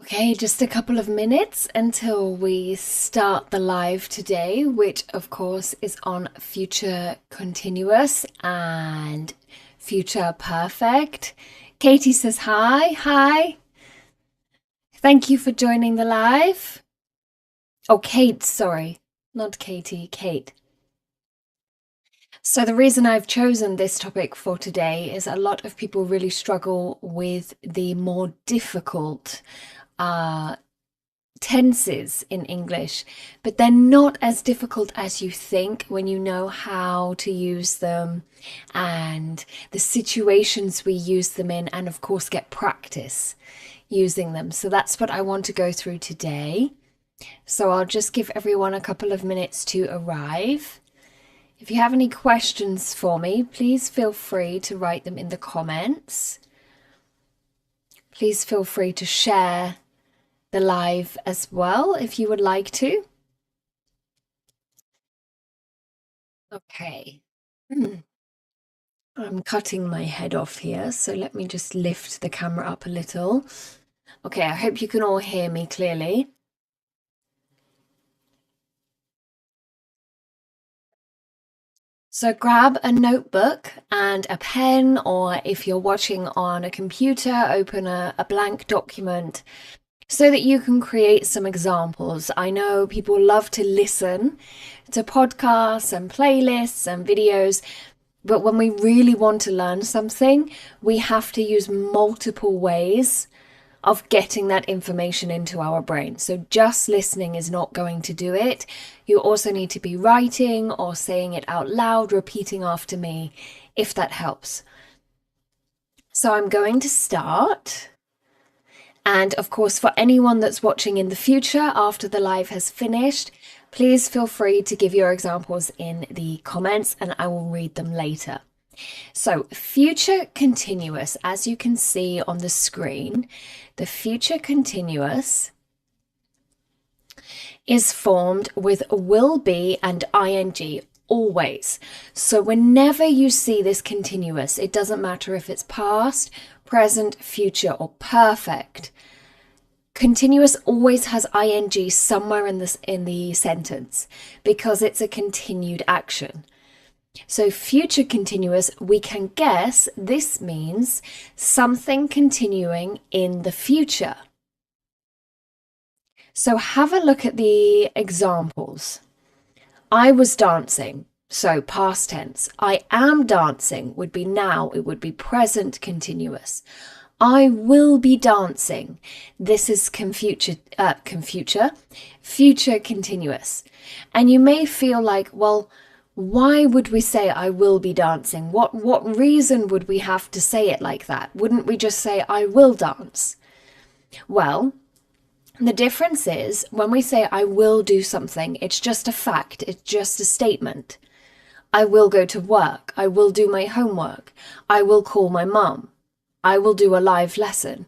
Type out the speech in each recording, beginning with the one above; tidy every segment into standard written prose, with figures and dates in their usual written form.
Okay, just a couple of minutes until we start the live today, which of course is on future continuous and future perfect. Katie says hi. Hi. Thank you for joining the live. Oh, Kate, sorry. Not Katie, Kate. So, the reason I've chosen this topic for today is a lot of people really struggle with the more difficult uh, tenses in English, but they're not as difficult as you think when you know how to use them and the situations we use them in, and of course, get practice using them. So that's what I want to go through today. So I'll just give everyone a couple of minutes to arrive. If you have any questions for me, please feel free to write them in the comments. Please feel free to share the live as well if you would like to. Okay. I'm cutting my head off here, so let me just lift the camera up a little. Okay, I hope you can all hear me clearly. So grab a notebook and a pen, or if you're watching on a computer, open a blank document so that you can create some examples. I know people love to listen to podcasts and playlists and videos, but when we really want to learn something, we have to use multiple ways of getting that information into our brain. So just listening is not going to do it. You also need to be writing or saying it out loud, repeating after me, if that helps. So I'm going to start. And of course, for anyone that's watching in the future after the live has finished, please feel free to give your examples in the comments and I will read them later. So, future continuous, as you can see on the screen, the future continuous is formed with will be and ing always. So, whenever you see this continuous, it doesn't matter if it's past, present, future, or perfect. Continuous always has ing somewhere in the sentence because it's a continued action. So future continuous, we can guess this means something continuing in the future. So have a look at the examples. I was dancing. So past tense. I am dancing would be now. It would be present continuous. I will be dancing. This is future continuous. And you may feel like, well, why would we say I will be dancing? What reason would we have to say it like that? Wouldn't we just say I will dance? Well, the difference is when we say I will do something, it's just a fact, it's just a statement. I will go to work. I will do my homework. I will call my mum. I will do a live lesson.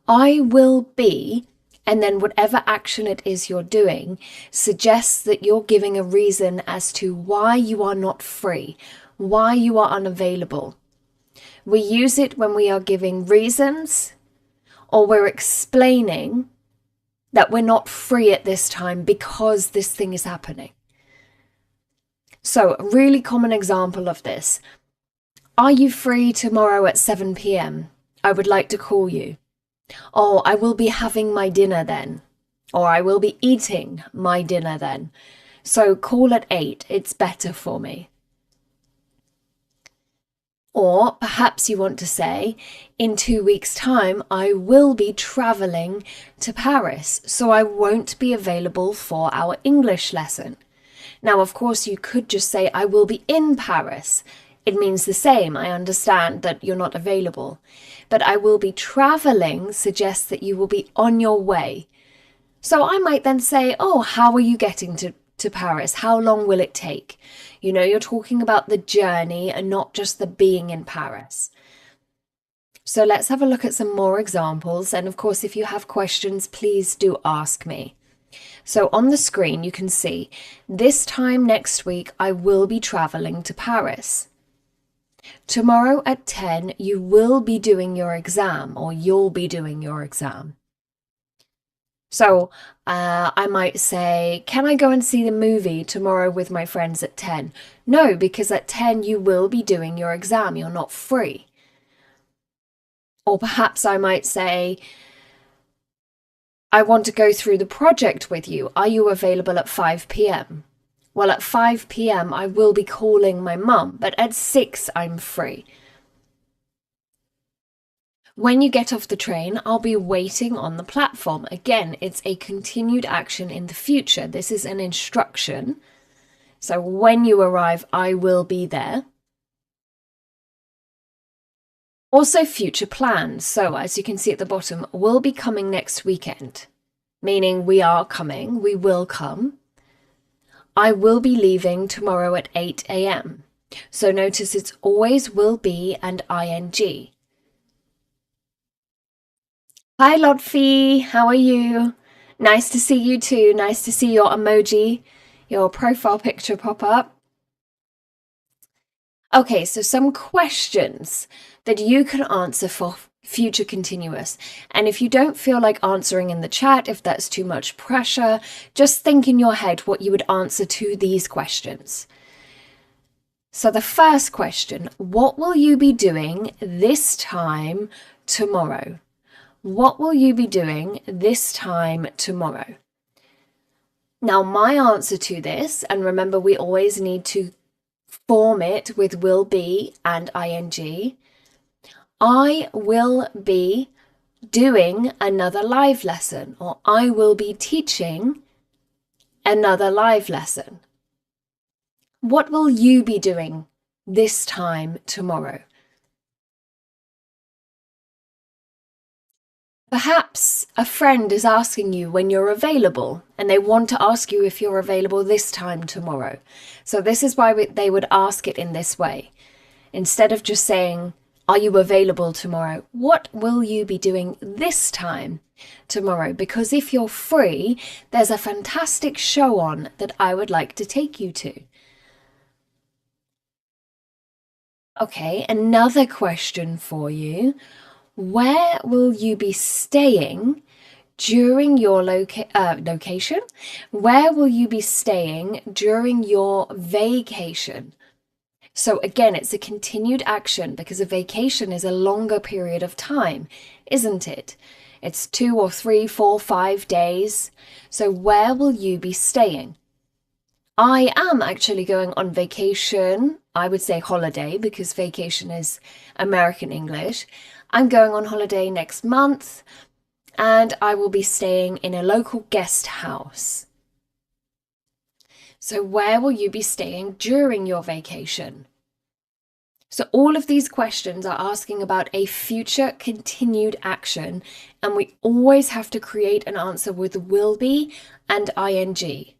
I will be, and then whatever action it is you're doing suggests that you're giving a reason as to why you are not free, why you are unavailable. We use it when we are giving reasons or we're explaining that we're not free at this time because this thing is happening. So, a really common example of this. Are you free tomorrow at 7 p.m? I would like to call you. Oh, I will be having my dinner then. Or I will be eating my dinner then. So call at 8, it's better for me. Or perhaps you want to say, in 2 weeks' time, I will be travelling to Paris, so I won't be available for our English lesson. Now, of course, you could just say, I will be in Paris. It means the same. I understand that you're not available. But I will be traveling suggests that you will be on your way. So I might then say, oh, how are you getting to Paris? How long will it take? You know, you're talking about the journey and not just the being in Paris. So let's have a look at some more examples. And of course, if you have questions, please do ask me. So on the screen, you can see this time next week, I will be traveling to Paris. Tomorrow at 10, you will be doing your exam or you'll be doing your exam. So I might say, can I go and see the movie tomorrow with my friends at 10? No, because at 10 you will be doing your exam. You're not free. Or perhaps I might say, I want to go through the project with you. Are you available at 5 p.m.? Well, at 5 p.m. I will be calling my mum, but at 6 I'm free. When you get off the train, I'll be waiting on the platform. Again, it's a continued action in the future. This is an instruction. So when you arrive, I will be there. Also, future plans. So as you can see at the bottom, we'll be coming next weekend, meaning we are coming, we will come. I will be leaving tomorrow at 8 a.m. So notice it's always will be and ing. Hi, Lotfi. How are you? Nice to see you too. Nice to see your emoji, your profile picture pop up. Okay, so some questions that you can answer for future continuous. And if you don't feel like answering in the chat, if that's too much pressure, just think in your head what you would answer to these questions. So the first question, what will you be doing this time tomorrow? What will you be doing this time tomorrow? Now, my answer to this, and remember, we always need to form it with will be and ing. I will be doing another live lesson, or I will be teaching another live lesson. What will you be doing this time tomorrow? Perhaps a friend is asking you when you're available and they want to ask you if you're available this time tomorrow. So this is why they would ask it in this way. Instead of just saying, are you available tomorrow? What will you be doing this time tomorrow? Because if you're free, there's a fantastic show on that I would like to take you to. Okay, another question for you. Where will you be staying during your location? Where will you be staying during your vacation? So again, it's a continued action because a vacation is a longer period of time, isn't it? It's 2 or 3, 4, 5 days. So where will you be staying? I am actually going on vacation. I would say holiday because vacation is American English. I'm going on holiday next month and I will be staying in a local guest house. So where will you be staying during your vacation? So all of these questions are asking about a future continued action, and we always have to create an answer with will be and ing.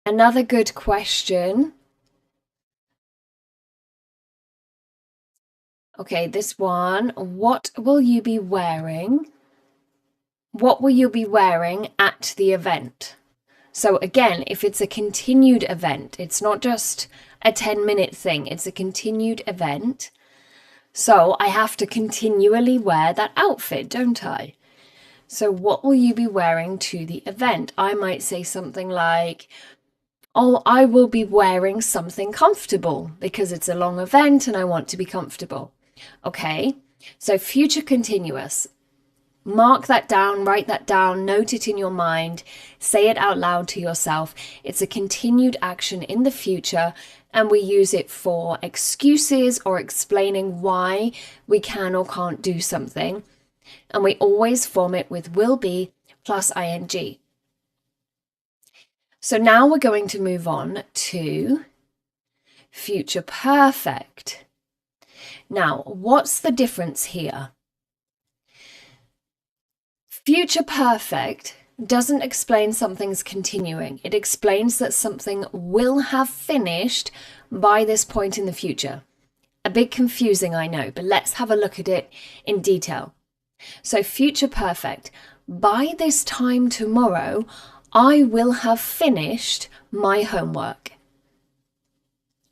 Another good question. Okay, this one. What will you be wearing? What will you be wearing at the event? So again, if it's a continued event, it's not just a 10-minute thing, it's a continued event. So I have to continually wear that outfit, don't I? So what will you be wearing to the event? I might say something like, oh, I will be wearing something comfortable because it's a long event and I want to be comfortable. Okay, so future continuous. Mark that down, write that down, note it in your mind, say it out loud to yourself. It's a continued action in the future, and we use it for excuses or explaining why we can or can't do something. And we always form it with will be plus ing. So now we're going to move on to future perfect. Now, what's the difference here? Future perfect doesn't explain something's continuing. It explains that something will have finished by this point in the future. A bit confusing, I know, but let's have a look at it in detail. So future perfect, by this time tomorrow, I will have finished my homework.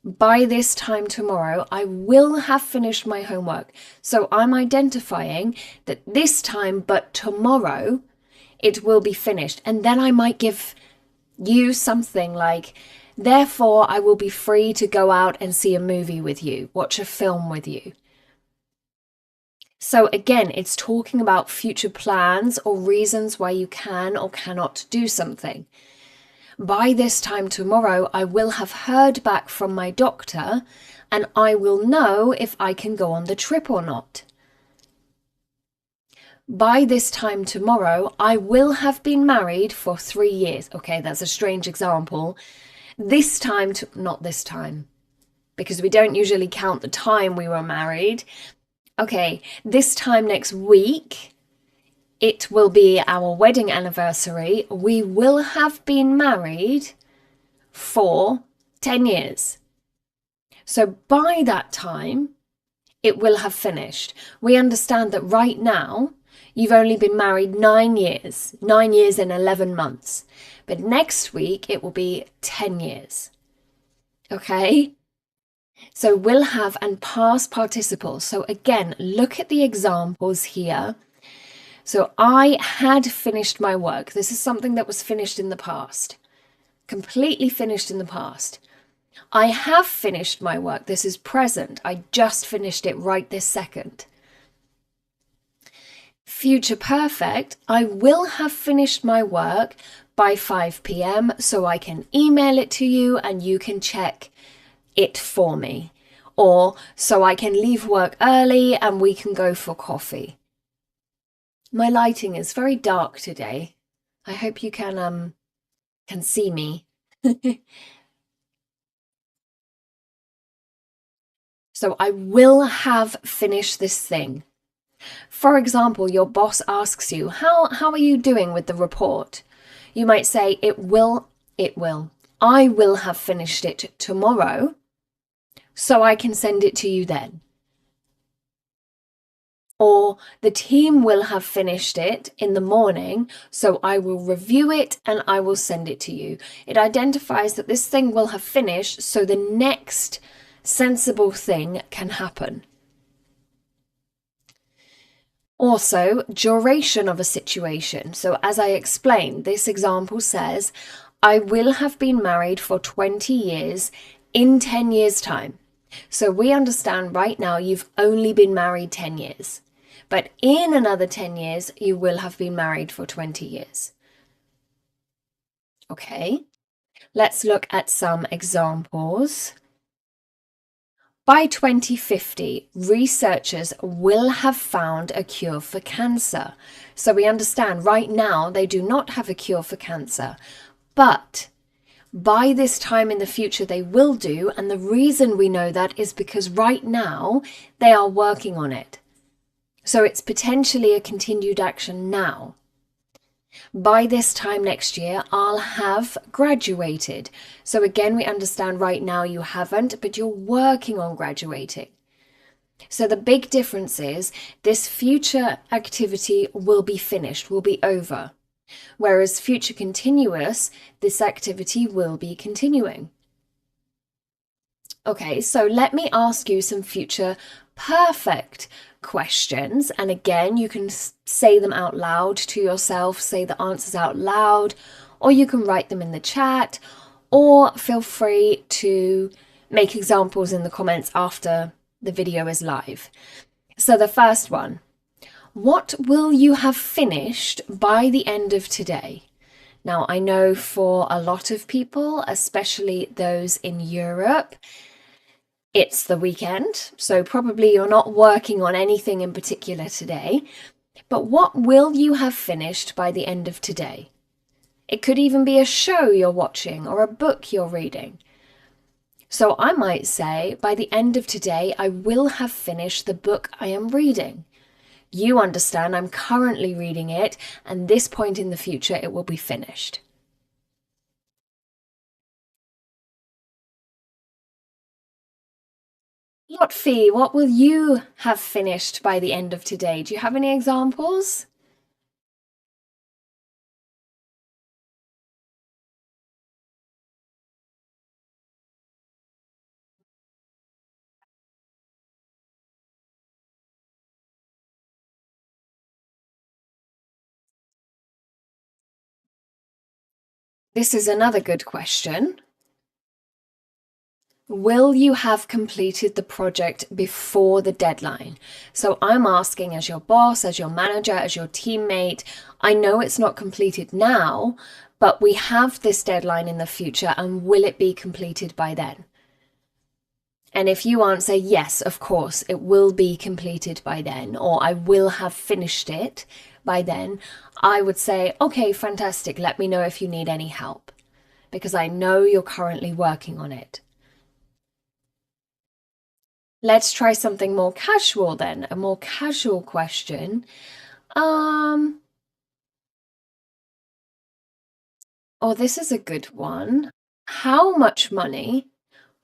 By this time tomorrow, I will have finished my homework. So I'm identifying that this time, but tomorrow, it will be finished. And then I might give you something like, therefore, I will be free to go out and see a movie with you, watch a film with you. So again, it's talking about future plans or reasons why you can or cannot do something. By this time tomorrow, I will have heard back from my doctor and I will know if I can go on the trip or not. By this time tomorrow, I will have been married for 3 years. Okay, that's a strange example. This time, not this time, because we don't usually count the time we were married. Okay, this time next week, it will be our wedding anniversary. We will have been married for 10 years. So by that time, it will have finished. We understand that right now, you've only been married 9 years and 11 months. But next week, it will be 10 years. Okay? So will have and past participles. So again, look at the examples here. So I had finished my work. This is something that was finished in the past. Completely finished in the past. I have finished my work. This is present. I just finished it right this second. Future perfect. I will have finished my work by 5 p.m. so I can email it to you and you can check it for me. Or so I can leave work early and we can go for coffee. My lighting is very dark today. I hope you can see me. So I will have finished this thing. For example, your boss asks you, how are you doing with the report? You might say, it will. I will have finished it tomorrow, so I can send it to you then. Or the team will have finished it in the morning, so I will review it and I will send it to you. It identifies that this thing will have finished, so the next sensible thing can happen. Also, duration of a situation. So as I explained, this example says, I will have been married for 20 years in 10 years' time. So we understand right now you've only been married 10 years. But in another 10 years, you will have been married for 20 years. Okay, let's look at some examples. By 2050, researchers will have found a cure for cancer. So we understand right now they do not have a cure for cancer, but by this time in the future they will do. And the reason we know that is because right now they are working on it. So it's potentially a continued action now. By this time next year, I'll have graduated. So again, we understand right now you haven't, but you're working on graduating. So the big difference is this future activity will be finished, will be over. Whereas future continuous, this activity will be continuing. Okay, so let me ask you some future perfect questions. And again, you can say them out loud to yourself, say the answers out loud, or you can write them in the chat, or feel free to make examples in the comments after the video is live. So the first one, what will you have finished by the end of today? Now, I know for a lot of people, especially those in Europe, it's the weekend, so probably you're not working on anything in particular today. But what will you have finished by the end of today? It could even be a show you're watching or a book you're reading. So I might say, by the end of today, I will have finished the book I am reading. You understand I'm currently reading it, and this point in the future, it will be finished. Lotfi, what will you have finished by the end of today? Do you have any examples? This is another good question. Will you have completed the project before the deadline? So I'm asking, as your boss, as your manager, as your teammate, I know it's not completed now, but we have this deadline in the future, and will it be completed by then? And if you answer yes, of course, it will be completed by then, or I will have finished it by then, I would say, okay, fantastic, let me know if you need any help, because I know you're currently working on it. Let's try something more casual then, a more casual question. Oh, this is a good one. How much money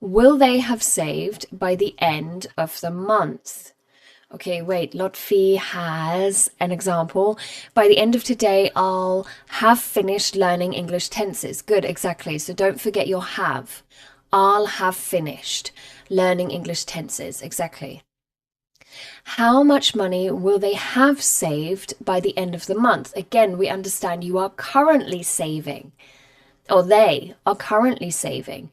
will they have saved by the end of the month? Okay, wait, Lotfi has an example. By the end of today, I'll have finished learning English tenses. Good, exactly. So don't forget your have. I'll have finished learning English tenses. Exactly. How much money will they have saved by the end of the month? Again, we understand you are currently saving, or they are currently saving.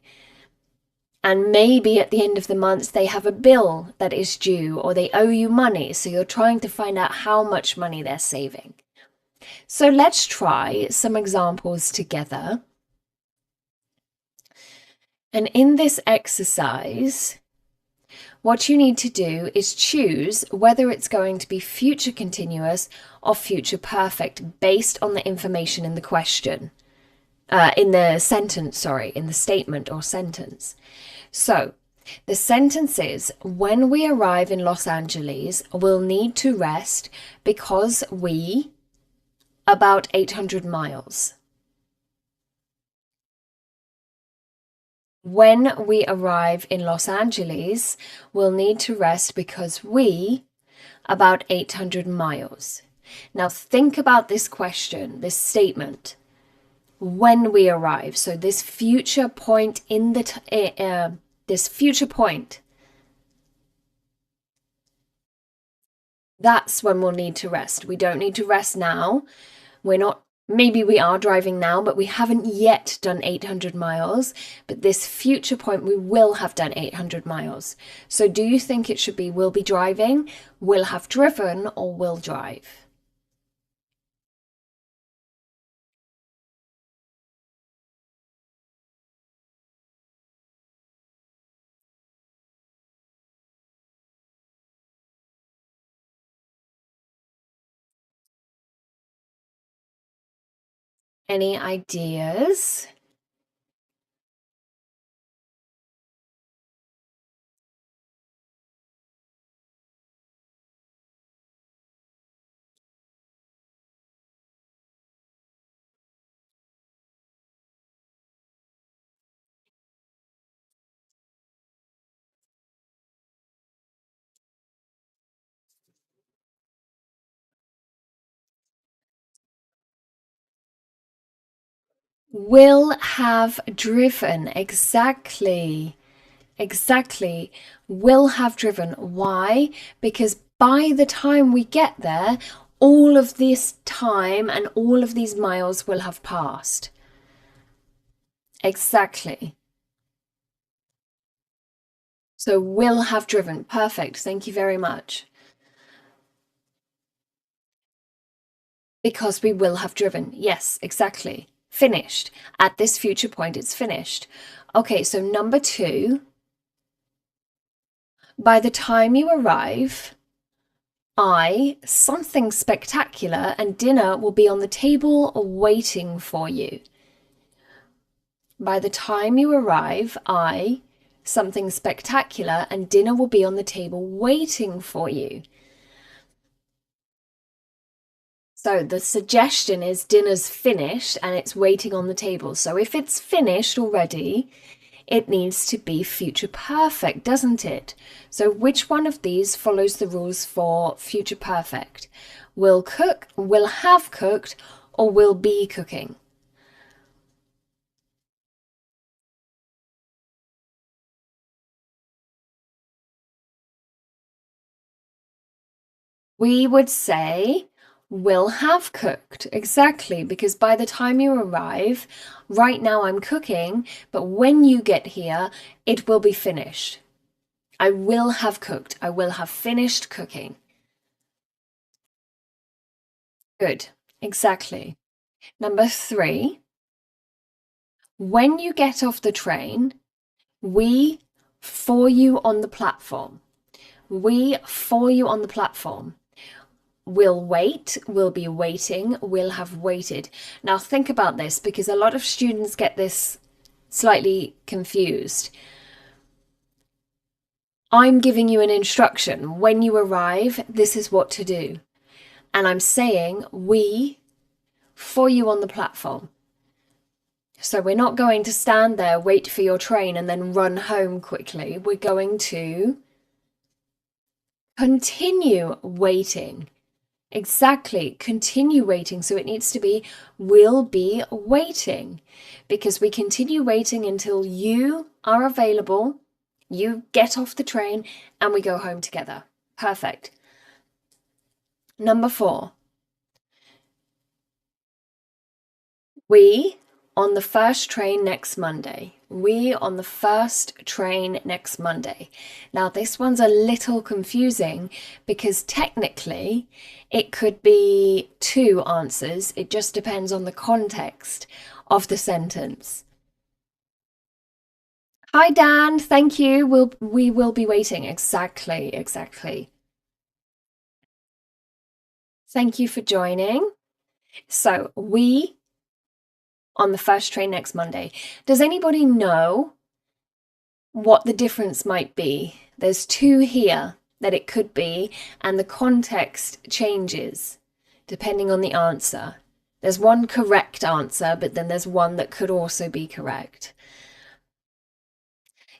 And maybe at the end of the month, they have a bill that is due, or they owe you money. So you're trying to find out how much money they're saving. So let's try some examples together. And in this exercise, what you need to do is choose whether it's going to be future continuous or future perfect based on the information in the question, in the sentence, in the statement or sentence. So the sentence is, when we arrive in Los Angeles, we'll need to rest because about 800 miles. When we arrive in Los Angeles, we'll need to rest because about 800 miles. Now think about this question, this statement. When we arrive, so this future point in the this future point, that's when we'll need to rest. We don't need to rest now. Maybe we are driving now, but we haven't yet done 800 miles. But this future point, we will have done 800 miles. So do you think it should be will be driving, will have driven, or will drive? Any ideas? Will have driven. Exactly. Exactly. Will have driven. Why? Because by the time we get there, all of this time and all of these miles will have passed. Exactly. So will have driven. Perfect. Thank you very much. Because we will have driven. Yes, exactly. Finished. At this future point, it's finished. Okay, so number 2. By the time you arrive, something spectacular and dinner will be on the table waiting for you. By the time you arrive, something spectacular and dinner will be on the table waiting for you. So the suggestion is dinner's finished and it's waiting on the table. So if it's finished already, it needs to be future perfect, doesn't it? So which one of these follows the rules for future perfect? Will cook, will have cooked, or will be cooking? We would say Will have cooked. Exactly, because by the time you arrive, right now I'm cooking, but when you get here, it will be finished. I will have cooked. I will have finished cooking. Good. Exactly. Number 3, when you get off the train, we for you on the platform. We for you on the platform. Will wait, will be waiting, will have waited. Now think about this because a lot of students get this slightly confused. I'm giving you an instruction. When you arrive, this is what to do. And I'm saying we for you on the platform. So we're not going to stand there, wait for your train, and then run home quickly. We're going to continue waiting. Exactly, continue waiting. So it needs to be will be waiting because we continue waiting until you are available, you get off the train, and we go home together. Perfect. Number 4, we on the first train next Monday. We on the first train next Monday. Now, this one's a little confusing because technically it could be 2 answers. It just depends on the context of the sentence. Hi, Dan. Thank you. We will be waiting. Exactly. Thank you for joining. So, we on the first train next Monday. Does anybody know what the difference might be? There's 2 here that it could be, and the context changes depending on the answer. There's one correct answer, but then there's one that could also be correct.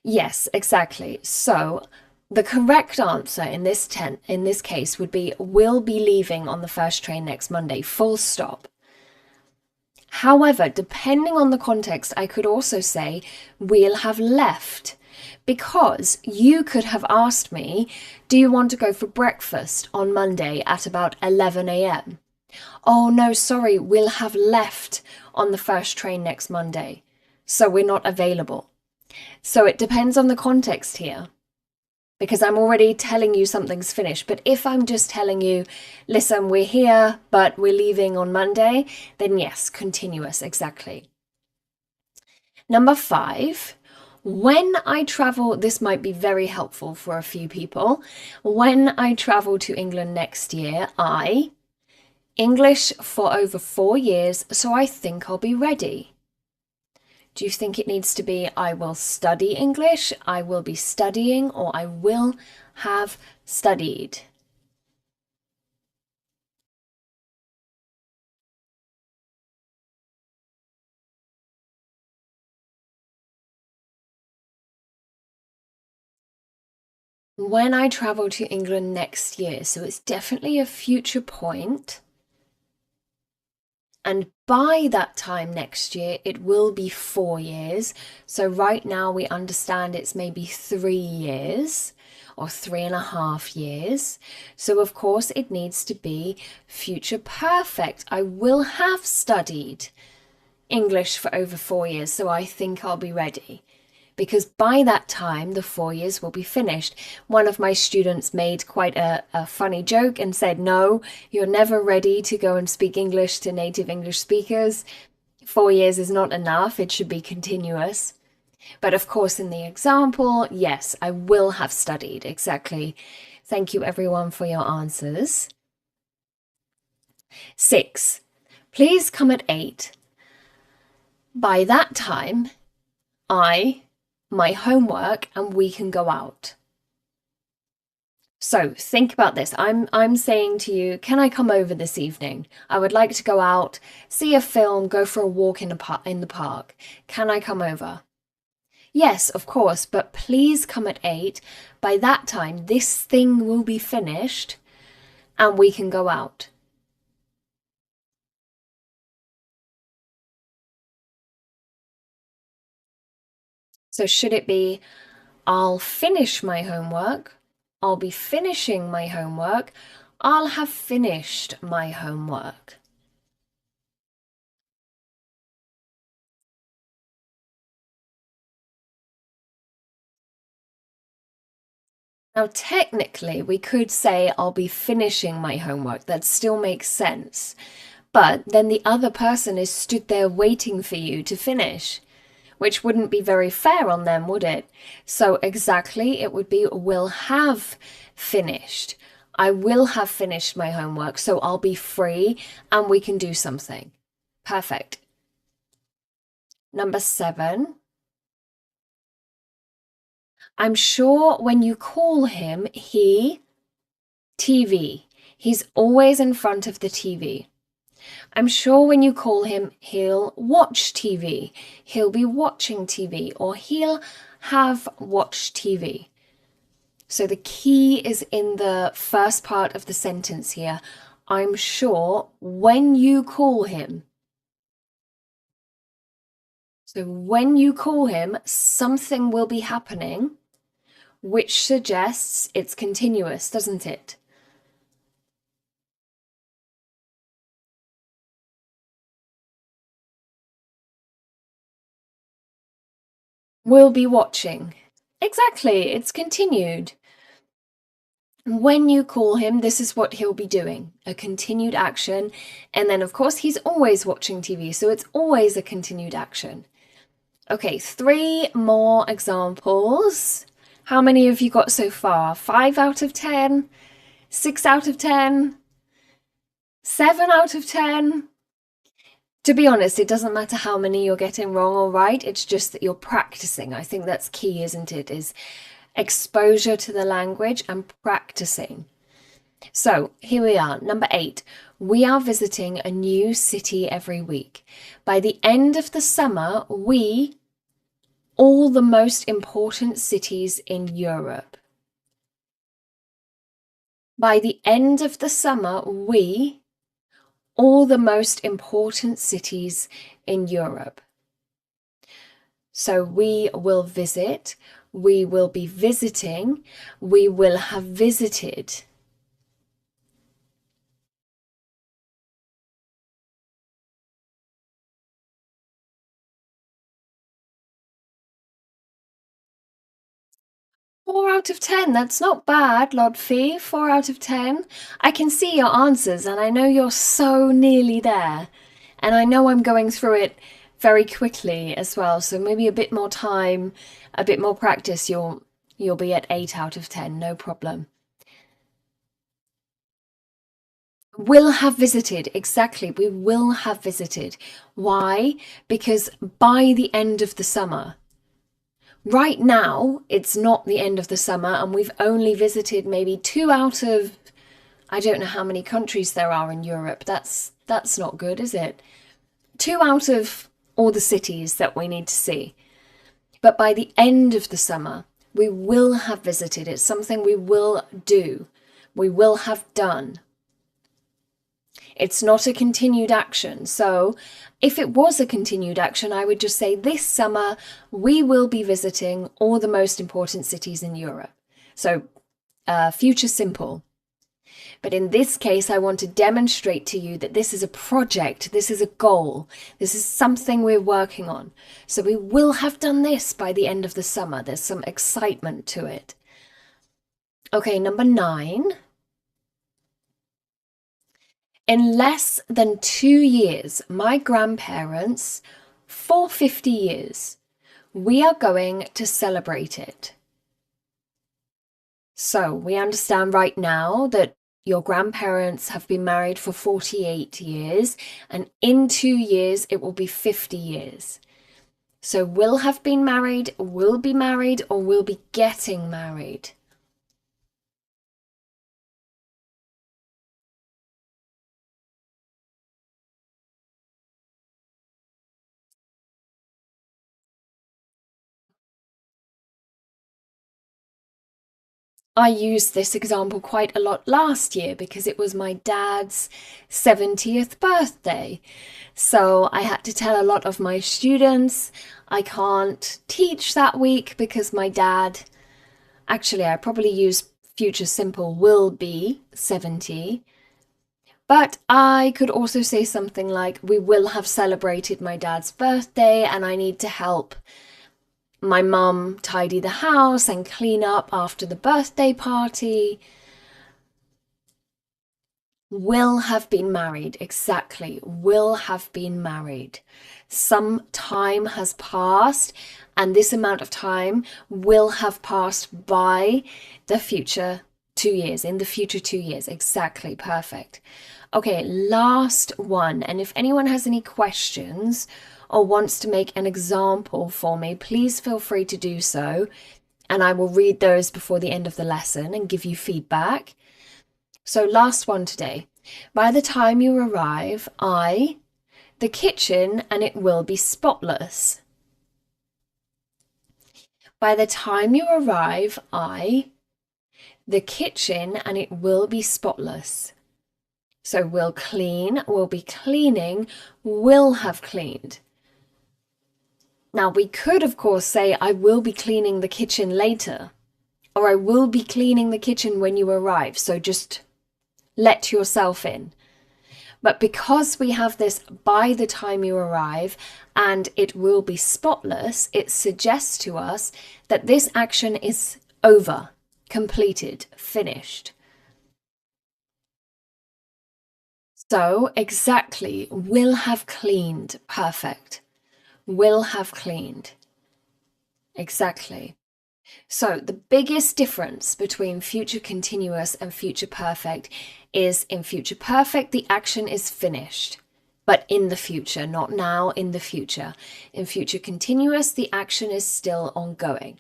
Yes, exactly. So the correct answer in this case would be will be leaving on the first train next Monday, full stop. However, depending on the context, I could also say we'll have left because you could have asked me, do you want to go for breakfast on Monday at about 11 a.m.? Oh no, sorry, we'll have left on the first train next Monday, so we're not available. So it depends on the context here because I'm already telling you something's finished. But if I'm just telling you, listen, we're here, but we're leaving on Monday, then yes, continuous, exactly. Number 5, when I travel, this might be very helpful for a few people. When I travel to England next year, English for over 4 years, so I think I'll be ready. Do you think it needs to be I will study English, I will be studying, or I will have studied? When I travel to England next year, so it's definitely a future point. And by that time next year, it will be 4 years. So right now we understand it's maybe 3 years or 3.5 years. So of course it needs to be future perfect. I will have studied English for over 4 years, so I think I'll be ready. Because by that time, the 4 years will be finished. One of my students made quite a funny joke and said, no, you're never ready to go and speak English to native English speakers. 4 years is not enough. It should be continuous. But of course, in the example, yes, I will have studied. Exactly. Thank you, everyone, for your answers. 6, please come at 8. By that time, my homework, and we can go out. So think about this. I'm saying to you, can I come over this evening? I would like to go out, see a film, go for a walk in the park. Can I come over? Yes, of course, but please come at 8. By that time, this thing will be finished and we can go out. So should it be, I'll finish my homework, I'll be finishing my homework, I'll have finished my homework. Now, technically, we could say I'll be finishing my homework. That still makes sense. But then the other person is stood there waiting for you to finish, which wouldn't be very fair on them, would it? So exactly, it would be will have finished. I will have finished my homework, so I'll be free and we can do something. Perfect. Number 7. I'm sure when you call him, TV. He's always in front of the TV. I'm sure when you call him, he'll watch TV. He'll be watching TV, or he'll have watched TV. So the key is in the first part of the sentence here. I'm sure when you call him. So when you call him, something will be happening, which suggests it's continuous, doesn't it? We'll be watching. Exactly, it's continued. When you call him, this is what he'll be doing, a continued action. And then, of course, he's always watching TV, so it's always a continued action. Okay, 3 more examples. How many have you got so far? 5 out of 10? 6 out of 10? 7 out of 10? To be honest, it doesn't matter how many you're getting wrong or right, it's just that you're practicing. I think that's key, isn't it? Is exposure to the language and practicing. So here we are, number 8. We are visiting a new city every week. By the end of the summer, all the most important cities in Europe. By the end of the summer, all the most important cities in Europe. So we will visit, we will be visiting, we will have visited. Four out of 10, that's not bad, Lodfi. 4 out of 10. I can see your answers and I know you're so nearly there. And I know I'm going through it very quickly as well, so maybe a bit more time, a bit more practice, you'll be at 8 out of 10, no problem. Will have visited, exactly, we will have visited. Why? Because by the end of the summer. Right now, it's not the end of the summer and we've only visited maybe 2 out of, I don't know how many countries there are in Europe. That's not good, is it? 2 out of all the cities that we need to see. But by the end of the summer, we will have visited. It's something we will do. We will have done. It's not a continued action. So if it was a continued action, I would just say this summer we will be visiting all the most important cities in Europe. So future simple. But in this case, I want to demonstrate to you that this is a project, this is a goal, this is something we're working on. So we will have done this by the end of the summer. There's some excitement to it. Okay, number 9. In less than 2 years, my grandparents, for 50 years, we are going to celebrate it. So we understand right now that your grandparents have been married for 48 years, and in 2 years, it will be 50 years. So will have been married, will be married, or will be getting married. I used this example quite a lot last year because it was my dad's 70th birthday. So I had to tell a lot of my students I can't teach that week because my dad, actually I probably used future simple will be 70. But I could also say something like, we will have celebrated my dad's birthday and I need to help my mum tidy the house and clean up after the birthday party. Will have been married, exactly. Will have been married. Some time has passed, and this amount of time will have passed by the future 2 years, in the future 2 years. Exactly, perfect. Okay, last one. And if anyone has any questions or wants to make an example for me, please feel free to do so. And I will read those before the end of the lesson and give you feedback. So last one today. By the time you arrive, the kitchen, and it will be spotless. By the time you arrive, the kitchen, and it will be spotless. So will clean, will be cleaning, will have cleaned. Now we could, of course, say, I will be cleaning the kitchen later, or I will be cleaning the kitchen when you arrive. So just let yourself in. But because we have this by the time you arrive and it will be spotless, it suggests to us that this action is over, completed, finished. So exactly, will have cleaned, perfect. Will have cleaned. Exactly. So the biggest difference between future continuous and future perfect is in future perfect, the action is finished, but in the future, not now, in the future. In future continuous, the action is still ongoing.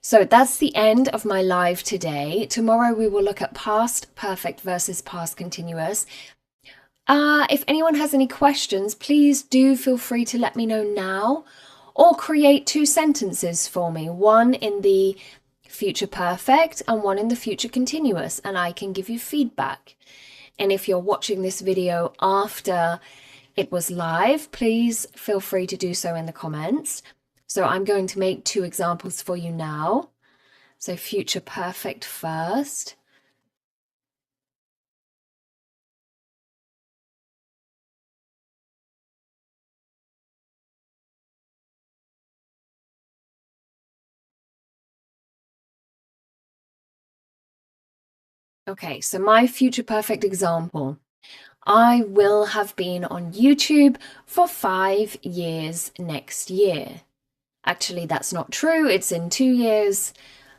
So that's the end of my live today. Tomorrow we will look at past perfect versus past continuous. If anyone has any questions, please do feel free to let me know now, or create 2 sentences for me, one in the future perfect and one in the future continuous, and I can give you feedback. And if you're watching this video after it was live, please feel free to do so in the comments. So I'm going to make 2 examples for you now. So future perfect first. Okay, so my future perfect example. I will have been on YouTube for 5 years next year. Actually, that's not true. It's in 2 years.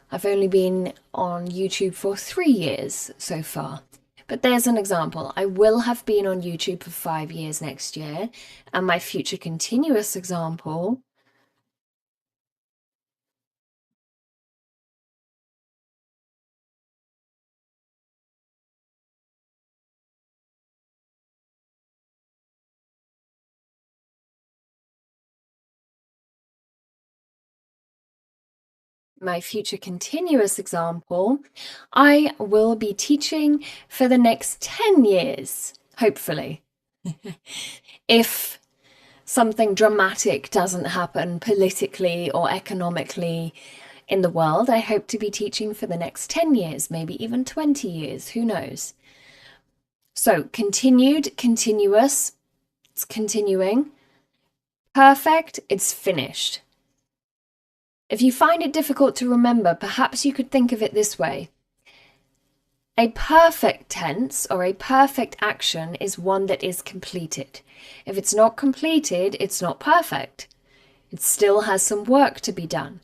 I've only been on YouTube for 3 years so far. But there's an example. I will have been on YouTube for 5 years next year. And my future continuous example. My future continuous example, I will be teaching for the next 10 years, hopefully. If something dramatic doesn't happen politically or economically in the world, I hope to be teaching for the next 10 years, maybe even 20 years, who knows? So continued, continuous, it's continuing. Perfect, it's finished. If you find it difficult to remember, perhaps you could think of it this way. A perfect tense or a perfect action is one that is completed. If it's not completed, it's not perfect. It still has some work to be done.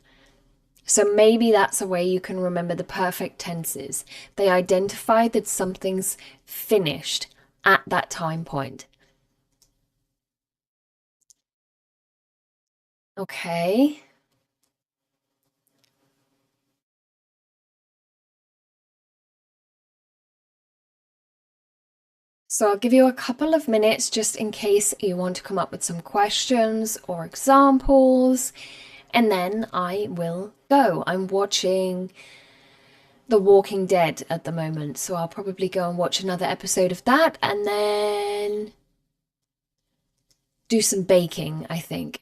So maybe that's a way you can remember the perfect tenses. They identify that something's finished at that time point. Okay. So I'll give you a couple of minutes just in case you want to come up with some questions or examples, and then I will go. I'm watching The Walking Dead at the moment, so I'll probably go and watch another episode of that and then do some baking, I think.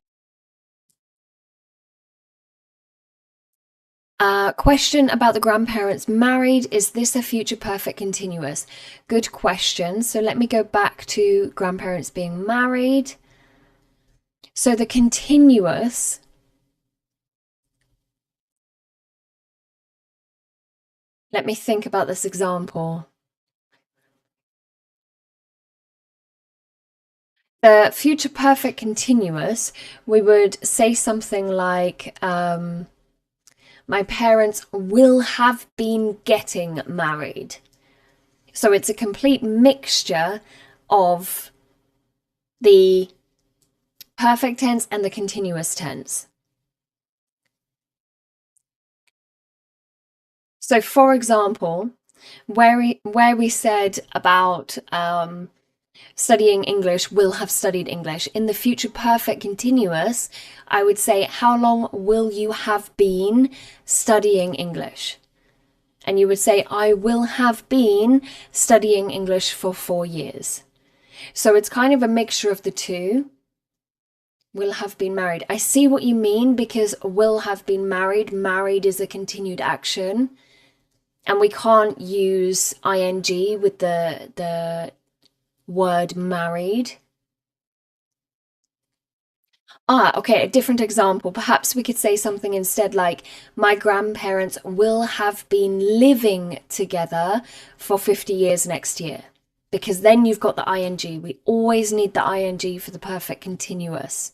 Question about the grandparents married. Is this a future perfect continuous? Good question. So let me go back to grandparents being married. So the continuous, let me think about this example. The future perfect continuous, we would say something like, my parents will have been getting married. So it's a complete mixture of the perfect tense and the continuous tense. So for example, where we said about studying English, will have studied English, in the future perfect continuous, I would say, how long will you have been studying English? And you would say, I will have been studying English for 4 years. So it's kind of a mixture of the two. Will have been married. I see what you mean, because will have been married. Married is a continued action. And we can't use ing with the word married. Okay, a different example. Perhaps we could say something instead like, my grandparents will have been living together for 50 years next year. Because then you've got the ing. We always need the ing for the perfect continuous.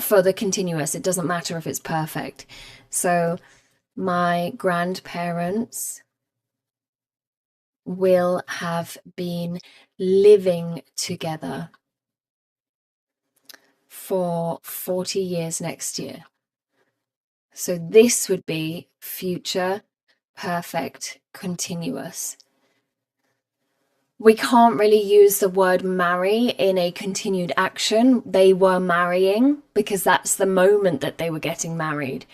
For the continuous, it doesn't matter if it's perfect. So, my grandparents will have been living together for 40 years next year. So this would be future perfect continuous. We can't really use the word marry in a continued action. They were marrying, because that's the moment that they were getting married.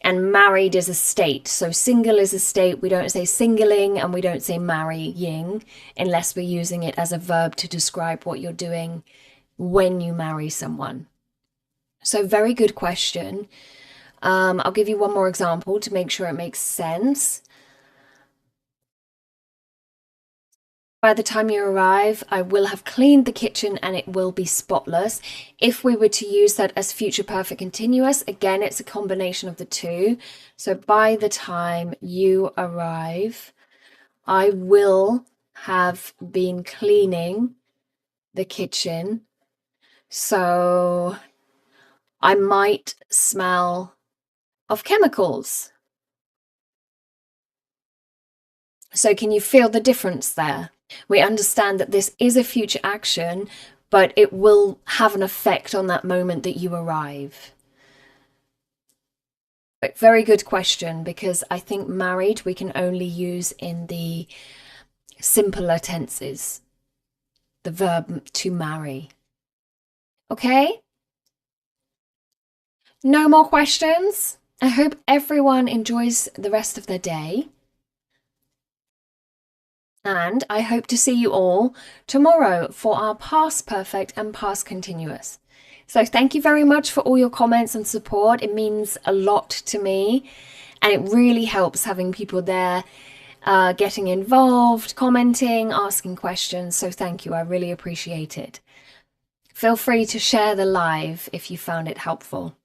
And married is a state. So single is a state. We don't say singling and we don't say marrying unless we're using it as a verb to describe what you're doing when you marry someone. So very good question. I'll give you one more example to make sure it makes sense. By the time you arrive, I will have cleaned the kitchen and it will be spotless. If we were to use that as future perfect continuous, again, it's a combination of the two. So by the time you arrive, I will have been cleaning the kitchen. So I might smell of chemicals. So can you feel the difference there? We understand that this is a future action, but it will have an effect on that moment that you arrive. But very good question, because I think married we can only use in the simpler tenses, the verb to marry. Okay? No more questions? I hope everyone enjoys the rest of their day. And I hope to see you all tomorrow for our past perfect and past continuous. So thank you very much for all your comments and support. It means a lot to me, and it really helps having people there getting involved, commenting, asking questions. So thank you. I really appreciate it. Feel free to share the live if you found it helpful.